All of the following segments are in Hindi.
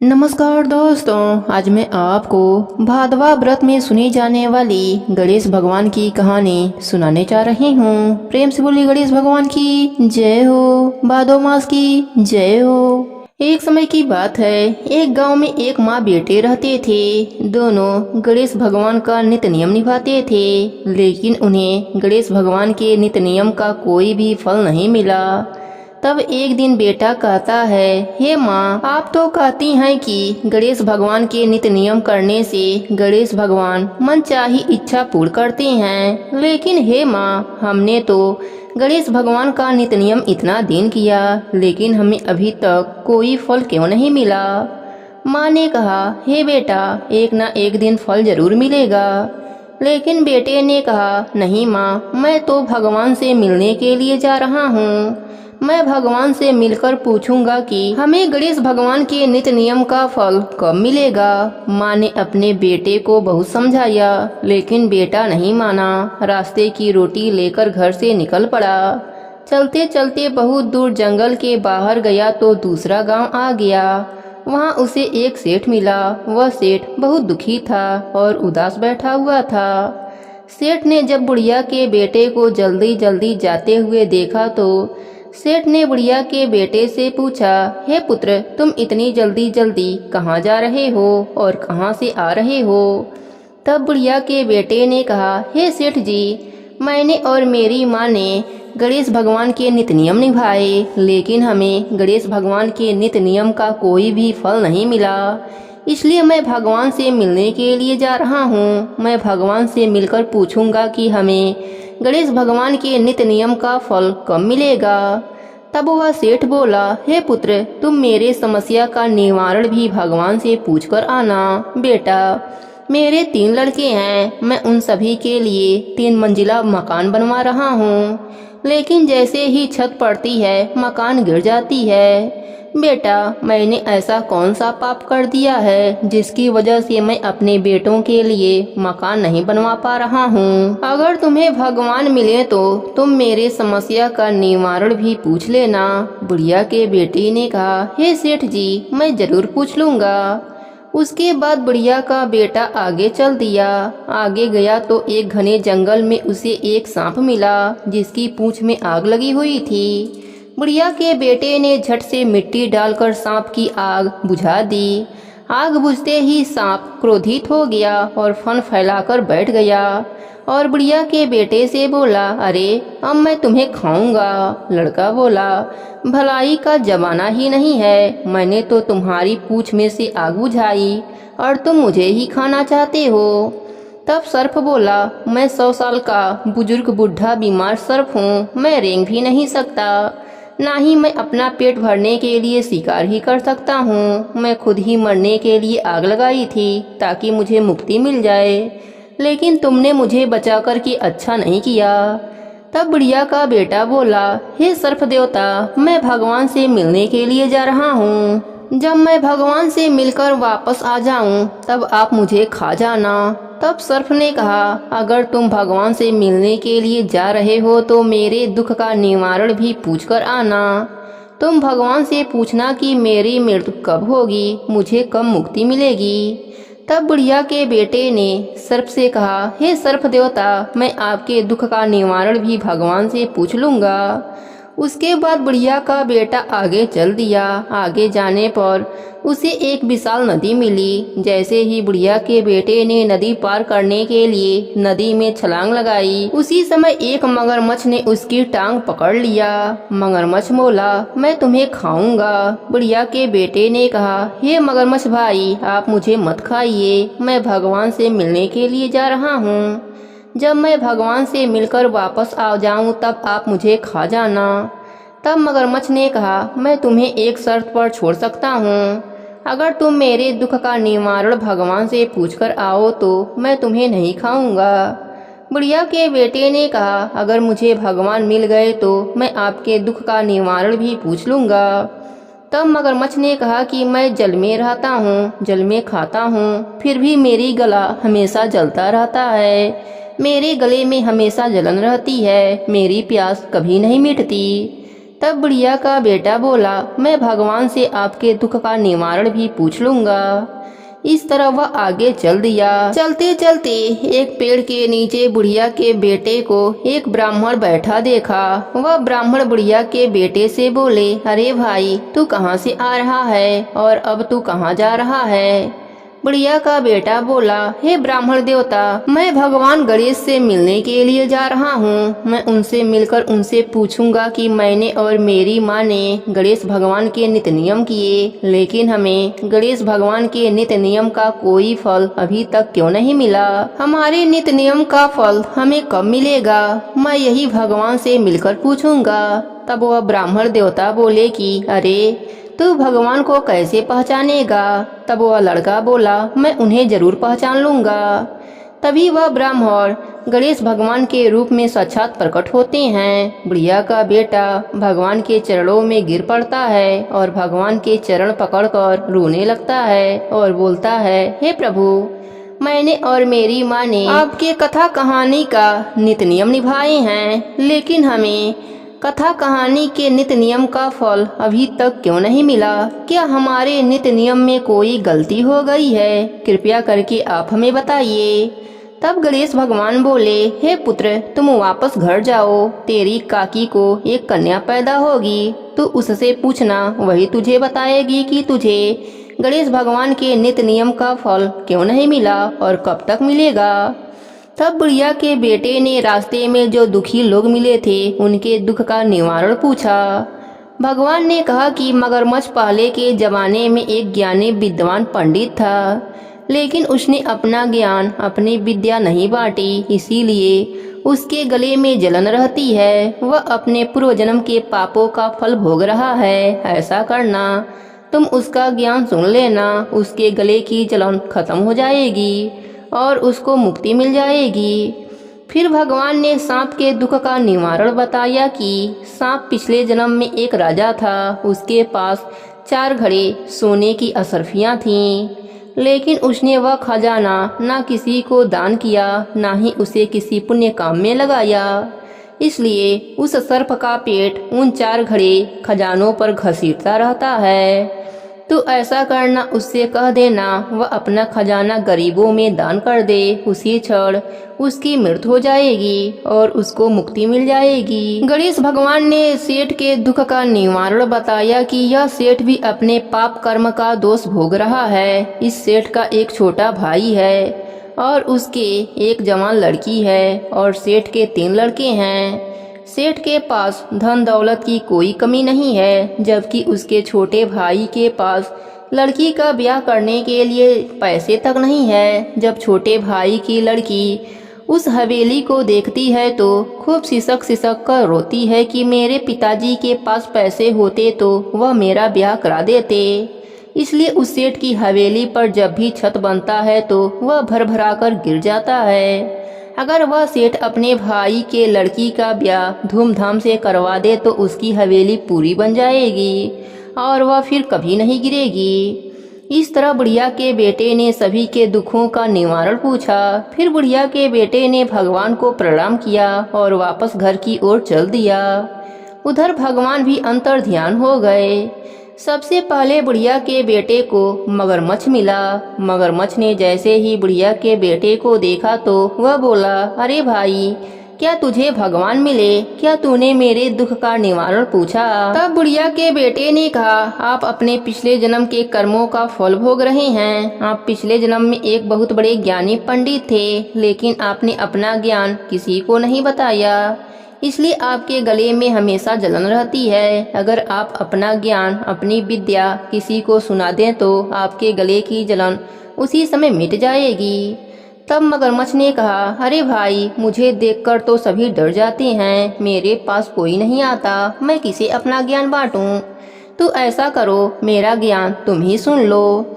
नमस्कार दोस्तों, आज मैं आपको भादवा व्रत में सुनी जाने वाली गणेश भगवान की कहानी सुनाने जा रही हूँ। प्रेम से बोली गणेश भगवान की जय हो, भादो मास की जय हो। एक समय की बात है, एक गांव में एक माँ बेटे रहते थे। दोनों गणेश भगवान का नित्य नियम निभाते थे, लेकिन उन्हें गणेश भगवान के नित्य नियम का कोई भी फल नहीं मिला। तब एक दिन बेटा कहता है, हे माँ, आप तो कहती हैं कि गणेश भगवान के नित्य नियम करने से गणेश भगवान मनचाही इच्छा पूर्ण करते हैं, लेकिन हे माँ, हमने तो गणेश भगवान का नित्य नियम इतना दिन किया, लेकिन हमें अभी तक कोई फल क्यों नहीं मिला। माँ ने कहा, हे बेटा, एक ना एक दिन फल जरूर मिलेगा। लेकिन बेटे ने कहा, नहीं माँ, मैं तो भगवान से मिलने के लिए जा रहा हूँ। मैं भगवान से मिलकर पूछूंगा कि हमें गणेश भगवान के नित्य नियम का फल कब मिलेगा। माँ ने अपने बेटे को बहुत समझाया, लेकिन बेटा नहीं माना। रास्ते की रोटी लेकर घर से निकल पड़ा। चलते चलते बहुत दूर जंगल के बाहर गया तो दूसरा गांव आ गया। वहाँ उसे एक सेठ मिला। वह सेठ बहुत दुखी था और उदास बैठा हुआ था। सेठ ने जब बुढ़िया के बेटे को जल्दी जल्दी जाते हुए देखा तो सेठ ने बुढ़िया के बेटे से पूछा, हे पुत्र, तुम इतनी जल्दी जल्दी कहाँ जा रहे हो और कहाँ से आ रहे हो। तब बुढ़िया के बेटे ने कहा, हे सेठ जी, मैंने और मेरी माँ ने गणेश भगवान के नित्य नियम निभाए, लेकिन हमें गणेश भगवान के नित्य नियम का कोई भी फल नहीं मिला। इसलिए मैं भगवान से मिलने के लिए जा रहा हूँ। मैं भगवान से मिलकर पूछूंगा कि हमें गणेश भगवान के नित्य नियम का फल कब मिलेगा। तब वह सेठ बोला, हे पुत्र, तुम मेरे समस्या का निवारण भी भगवान से पूछकर आना। बेटा, मेरे 3 लड़के हैं। मैं उन सभी के लिए 3 मंजिला मकान बनवा रहा हूँ, लेकिन जैसे ही छत पड़ती है मकान गिर जाती है। बेटा, मैंने ऐसा कौन सा पाप कर दिया है जिसकी वजह से मैं अपने बेटों के लिए मकान नहीं बनवा पा रहा हूँ। अगर तुम्हें भगवान मिले तो तुम मेरे समस्या का निवारण भी पूछ लेना। बुढ़िया के बेटे ने कहा, हे सेठ जी, मैं जरूर पूछ लूँगा। उसके बाद बुढ़िया का बेटा आगे चल दिया। आगे गया तो एक घने जंगल में उसे एक सांप मिला, जिसकी पूंछ में आग लगी हुई थी। बुढ़िया के बेटे ने झट से मिट्टी डालकर सांप की आग बुझा दी। आग बुझते ही सांप क्रोधित हो गया और फन फैलाकर बैठ गया और बुढ़िया के बेटे से बोला, अरे अब मैं तुम्हें खाऊंगा। लड़का बोला, भलाई का जमाना ही नहीं है। मैंने तो तुम्हारी पूंछ में से आग बुझाई और तुम मुझे ही खाना चाहते हो। तब सर्प बोला, मैं 100 साल का बुजुर्ग बूढ़ा बीमार सर्प हूँ। मैं रेंग भी नहीं सकता, ना ही मैं अपना पेट भरने के लिए शिकार ही कर सकता हूँ। मैं खुद ही मरने के लिए आग लगाई थी ताकि मुझे मुक्ति मिल जाए, लेकिन तुमने मुझे बचाकर के अच्छा नहीं किया। तब बुढ़िया का बेटा बोला, हे सर्प देवता, मैं भगवान से मिलने के लिए जा रहा हूँ। जब मैं भगवान से मिलकर वापस आ जाऊं तब आप मुझे खा जाना। तब सर्प ने कहा, अगर तुम भगवान से मिलने के लिए जा रहे हो तो मेरे दुख का निवारण भी पूछकर आना। तुम भगवान से पूछना कि मेरी मृत्यु कब होगी, मुझे कब मुक्ति मिलेगी। तब बुढ़िया के बेटे ने सर्प से कहा, हे सर्प देवता, मैं आपके दुख का निवारण भी भगवान से पूछ लूँगा। उसके बाद बुढ़िया का बेटा आगे चल दिया। आगे जाने पर उसे एक विशाल नदी मिली। जैसे ही बुढ़िया के बेटे ने नदी पार करने के लिए नदी में छलांग लगाई, उसी समय एक मगरमच्छ ने उसकी टांग पकड़ लिया। मगरमच्छ बोला, मैं तुम्हें खाऊंगा। बुढ़िया के बेटे ने कहा, हे मगरमच्छ भाई, आप मुझे मत खाइए। मैं भगवान से मिलने के लिए जा रहा हूँ। जब मैं भगवान से मिलकर वापस आ जाऊं तब आप मुझे खा जाना। तब मगरमच्छ ने कहा, मैं तुम्हें एक शर्त पर छोड़ सकता हूँ। अगर तुम मेरे दुख का निवारण भगवान से पूछकर आओ तो मैं तुम्हें नहीं खाऊंगा। बुढ़िया के बेटे ने कहा, अगर मुझे भगवान मिल गए तो मैं आपके दुख का निवारण भी पूछ लूँगा। तब मगरमच्छ ने कहा कि मैं जल में रहता हूँ, जल में खाता हूँ, फिर भी मेरी गला हमेशा जलता रहता है। मेरे गले में हमेशा जलन रहती है, मेरी प्यास कभी नहीं मिटती। तब बुढ़िया का बेटा बोला, मैं भगवान से आपके दुख का निवारण भी पूछ लूंगा। इस तरह वह आगे चल दिया। चलते चलते एक पेड़ के नीचे बुढ़िया के बेटे को एक ब्राह्मण बैठा देखा। वह ब्राह्मण बुढ़िया के बेटे से बोले, अरे भाई, तू कहाँ से आ रहा है और अब तू कहाँ जा रहा है? बुढ़िया का बेटा बोला, हे ब्राह्मण देवता, मैं भगवान गणेश से मिलने के लिए जा रहा हूँ। मैं उनसे मिलकर उनसे पूछूंगा कि मैंने और मेरी माँ ने गणेश भगवान के नित्य नियम किए, लेकिन हमें गणेश भगवान के नित्य नियम का कोई फल अभी तक क्यों नहीं मिला? हमारे नित्य नियम का फल हमें कब मिलेगा? मैं यही भगवान से मिलकर पूछूंगा। तब वह ब्राह्मण देवता बोले कि अरे, तू भगवान को कैसे पहचानेगा? तब वह लड़का बोला, मैं उन्हें जरूर पहचान लूंगा। तभी वह ब्राह्मण गणेश भगवान के रूप में साक्षात प्रकट होते हैं। बुढ़िया का बेटा भगवान के चरणों में गिर पड़ता है और भगवान के चरण पकड़कर रोने लगता है और बोलता है, हे प्रभु, मैंने और मेरी माँ ने आपके कथा कहानी का नित्य नियम निभाए हैं, लेकिन हमें कथा कहानी के नित्य नियम का फल अभी तक क्यों नहीं मिला? क्या हमारे नित्य नियम में कोई गलती हो गई है? कृपया करके आप हमें बताइए। तब गणेश भगवान बोले, हे पुत्र, तुम वापस घर जाओ। तेरी काकी को एक कन्या पैदा होगी, तो उससे पूछना, वही तुझे बताएगी कि तुझे गणेश भगवान के नित्य नियम का फल क्यों नहीं मिला और कब तक मिलेगा। तब बुढ़िया के बेटे ने रास्ते में जो दुखी लोग मिले थे उनके दुख का निवारण पूछा। भगवान ने कहा कि मगरमच्छ पहले के जमाने में एक ज्ञानी विद्वान पंडित था, लेकिन उसने अपना ज्ञान, अपनी विद्या नहीं बांटी, इसीलिए उसके गले में जलन रहती है। वह अपने पूर्व जन्म के पापों का फल भोग रहा है। ऐसा करना, तुम उसका ज्ञान सुन लेना, उसके गले की जलन खत्म हो जाएगी और उसको मुक्ति मिल जाएगी। फिर भगवान ने सांप के दुख का निवारण बताया कि सांप पिछले जन्म में एक राजा था। उसके पास 4 घड़े सोने की अशर्फियाँ थीं, लेकिन उसने वह खजाना ना किसी को दान किया, ना ही उसे किसी पुण्य काम में लगाया। इसलिए उस सर्प का पेट उन 4 घड़े खजानों पर घसीटता रहता है। तो ऐसा करना, उससे कह देना वह अपना खजाना गरीबों में दान कर दे। उसी क्षण उसकी मृत्यु हो जाएगी और उसको मुक्ति मिल जाएगी। गणेश भगवान ने सेठ के दुख का निवारण बताया कि यह सेठ भी अपने पाप कर्म का दोष भोग रहा है। इस सेठ का एक छोटा भाई है और उसके एक जवान लड़की है और सेठ के 3 लड़के हैं। सेठ के पास धन दौलत की कोई कमी नहीं है, जबकि उसके छोटे भाई के पास लड़की का ब्याह करने के लिए पैसे तक नहीं है। जब छोटे भाई की लड़की उस हवेली को देखती है तो खूब सिसक सिसक कर रोती है कि मेरे पिताजी के पास पैसे होते तो वह मेरा ब्याह करा देते। इसलिए उस सेठ की हवेली पर जब भी छत बनता है तो वह भर भरा कर गिर जाता है। अगर वह सेठ अपने भाई के लड़की का ब्याह धूमधाम से करवा दे तो उसकी हवेली पूरी बन जाएगी और वह फिर कभी नहीं गिरेगी। इस तरह बुढ़िया के बेटे ने सभी के दुखों का निवारण पूछा। फिर बुढ़िया के बेटे ने भगवान को प्रणाम किया और वापस घर की ओर चल दिया। उधर भगवान भी अंतर ध्यान हो गए। सबसे पहले बुढ़िया के बेटे को मगरमच्छ मिला। मगरमच्छ ने जैसे ही बुढ़िया के बेटे को देखा तो वह बोला, अरे भाई, क्या तुझे भगवान मिले? क्या तूने मेरे दुख का निवारण पूछा? तब बुढ़िया के बेटे ने कहा, आप अपने पिछले जन्म के कर्मों का फल भोग रहे हैं। आप पिछले जन्म में एक बहुत बड़े ज्ञानी पंडित थे, लेकिन आपने अपना ज्ञान किसी को नहीं बताया, इसलिए आपके गले में हमेशा जलन रहती है। अगर आप अपना ज्ञान, अपनी विद्या किसी को सुना दें तो आपके गले की जलन उसी समय मिट जाएगी। तब मगरमच्छ ने कहा, अरे भाई, मुझे देखकर तो सभी डर जाते हैं। मेरे पास कोई नहीं आता, मैं किसे अपना ज्ञान बांटूं? तो ऐसा करो, मेरा ज्ञान तुम ही सुन लो।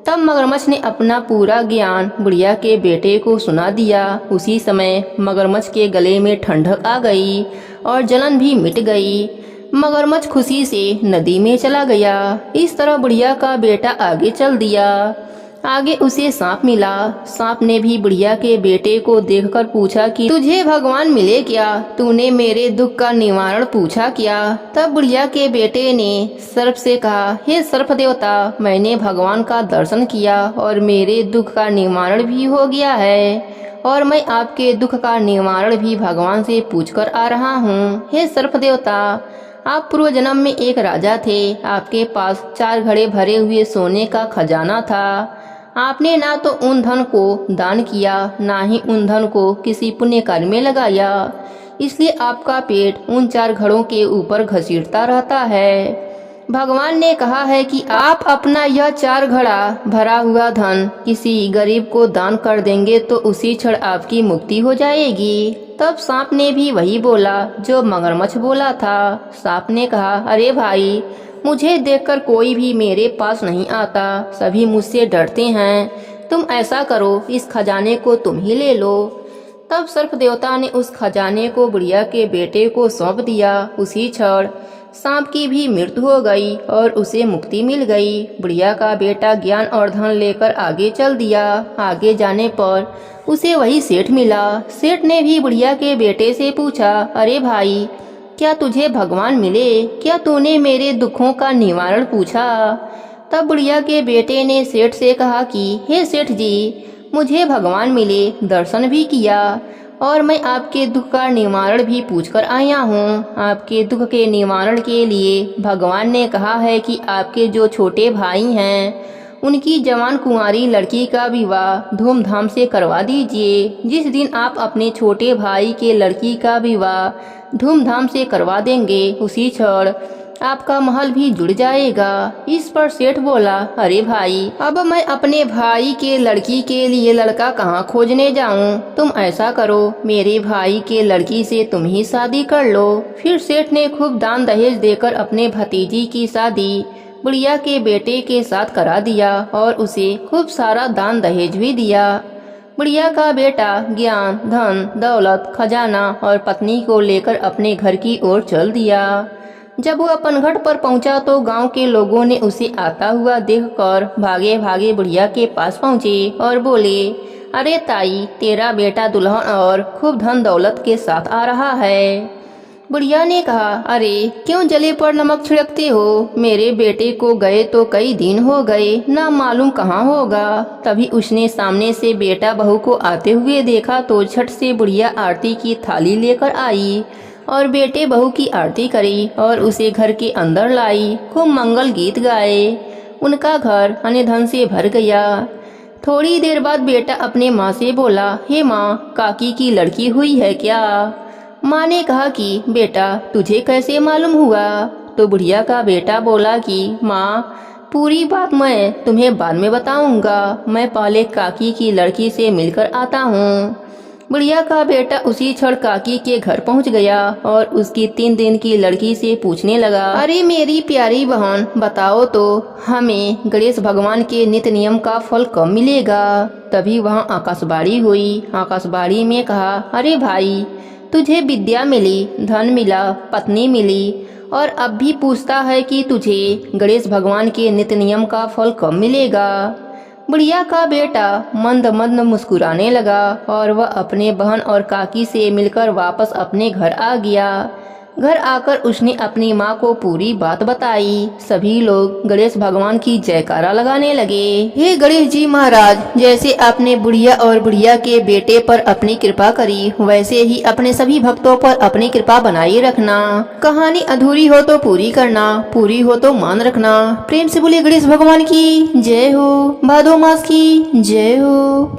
तब मगरमच्छ ने अपना पूरा ज्ञान बुढ़िया के बेटे को सुना दिया। उसी समय मगरमच्छ के गले में ठंडक आ गई और जलन भी मिट गई। मगरमच्छ खुशी से नदी में चला गया। इस तरह बुढ़िया का बेटा आगे चल दिया। आगे उसे सांप मिला। सांप ने भी बुढ़िया के बेटे को देखकर पूछा कि तुझे भगवान मिले क्या? तूने मेरे दुख का निवारण पूछा क्या? तब बुढ़िया के बेटे ने सर्प से कहा, हे सर्प देवता, मैंने भगवान का दर्शन किया और मेरे दुख का निवारण भी हो गया है और मैं आपके दुख का निवारण भी भगवान से पूछकर आ रहा हूँ। हे सर्प देवता, आप पूर्व जन्म में एक राजा थे। आपके पास 4 घड़े भरे हुए सोने का खजाना था। आपने ना तो उन धन को दान किया, ना ही उन धन को किसी पुण्य कार्य में लगाया, इसलिए आपका पेट उन 4 घड़ों के ऊपर घसीटता रहता है। भगवान ने कहा है कि आप अपना यह 4 घड़ा भरा हुआ धन किसी गरीब को दान कर देंगे तो उसी क्षण आपकी मुक्ति हो जाएगी। तब सांप ने भी वही बोला जो मगरमच्छ बोला था। सांप ने कहा, अरे भाई, मुझे देखकर कोई भी मेरे पास नहीं आता, सभी मुझसे डरते हैं। तुम ऐसा करो, इस खजाने को तुम ही ले लो। तब सर्प देवता ने उस खजाने को बुढ़िया के बेटे को सौंप दिया। उसी क्षण सांप की भी मृत्यु हो गई और उसे मुक्ति मिल गई। बुढ़िया का बेटा ज्ञान और धन लेकर आगे चल दिया। आगे जाने पर उसे वही सेठ मिला। सेठ ने भी बुढ़िया के बेटे से पूछा, अरे भाई, क्या तुझे भगवान मिले? क्या तूने मेरे दुखों का निवारण पूछा? तब बुढ़िया के बेटे ने सेठ से कहा कि हे सेठ जी, मुझे भगवान मिले, दर्शन भी किया और मैं आपके दुख का निवारण भी पूछकर आया हूँ। आपके दुख के निवारण के लिए भगवान ने कहा है कि आपके जो छोटे भाई हैं उनकी जवान कुंवारी लड़की का विवाह धूमधाम से करवा दीजिए। जिस दिन आप अपने छोटे भाई के लड़की का विवाह धूमधाम से करवा देंगे, उसी क्षण आपका महल भी जुड़ जाएगा। इस पर सेठ बोला, अरे भाई, अब मैं अपने भाई के लड़की के लिए लड़का कहाँ खोजने जाऊँ? तुम ऐसा करो, मेरे भाई के लड़की से तुम ही शादी कर लो। फिर सेठ ने खूब दान दहेज देकर अपने भतीजी की शादी बुढ़िया के बेटे के साथ करा दिया और उसे खूब सारा दान दहेज भी दिया। बुढ़िया का बेटा ज्ञान, धन, दौलत, खजाना और पत्नी को लेकर अपने घर की ओर चल दिया। जब वो अपन घाट पर पहुंचा तो गांव के लोगों ने उसे आता हुआ देखकर भागे भागे बुढ़िया के पास पहुंचे और बोले, अरे ताई, तेरा बेटा दुल्हन और खूब धन दौलत के साथ आ रहा है। बुढ़िया ने कहा, अरे क्यों जले पर नमक छिड़कते हो? मेरे बेटे को गए तो कई दिन हो गए, ना मालूम कहाँ होगा। तभी उसने सामने से बेटा बहू को आते हुए देखा तो झट से बुढ़िया आरती की थाली लेकर आई और बेटे बहू की आरती करी और उसे घर के अंदर लाई। खूब मंगल गीत गाए। उनका घर अन्य धन से भर गया। थोड़ी देर बाद बेटा अपने माँ से बोला, हे माँ, काकी की लड़की हुई है क्या? माँ ने कहा कि बेटा, तुझे कैसे मालूम हुआ? तो बुढ़िया का बेटा बोला कि माँ, पूरी बात मैं तुम्हें बाद में बताऊंगा, मैं पहले काकी की लड़की से मिलकर आता हूँ। बुढ़िया का बेटा उसी क्षण काकी के घर पहुंच गया और उसकी 3 दिन की लड़की से पूछने लगा, अरे मेरी प्यारी बहन, बताओ तो हमें गणेश भगवान के नित्य नियम का फल कब मिलेगा? तभी वहाँ आकाशवाणी हुई। आकाशवाणी में कहा, अरे भाई, तुझे विद्या मिली, धन मिला, पत्नी मिली और अब भी पूछता है कि तुझे गणेश भगवान के नित्य नियम का फल कब मिलेगा? बुढ़िया का बेटा मंद मंद मुस्कुराने लगा और वह अपने बहन और काकी से मिलकर वापस अपने घर आ गया। घर आकर उसने अपनी माँ को पूरी बात बताई। सभी लोग गणेश भगवान की जयकारा लगाने लगे। हे गणेश जी महाराज, जैसे आपने बुढ़िया और बुढ़िया के बेटे पर अपनी कृपा करी, वैसे ही अपने सभी भक्तों पर अपनी कृपा बनाए रखना। कहानी अधूरी हो तो पूरी करना, पूरी हो तो मान रखना। प्रेम से बोले गणेश भगवान की जय हो, भादो मास की जय हो।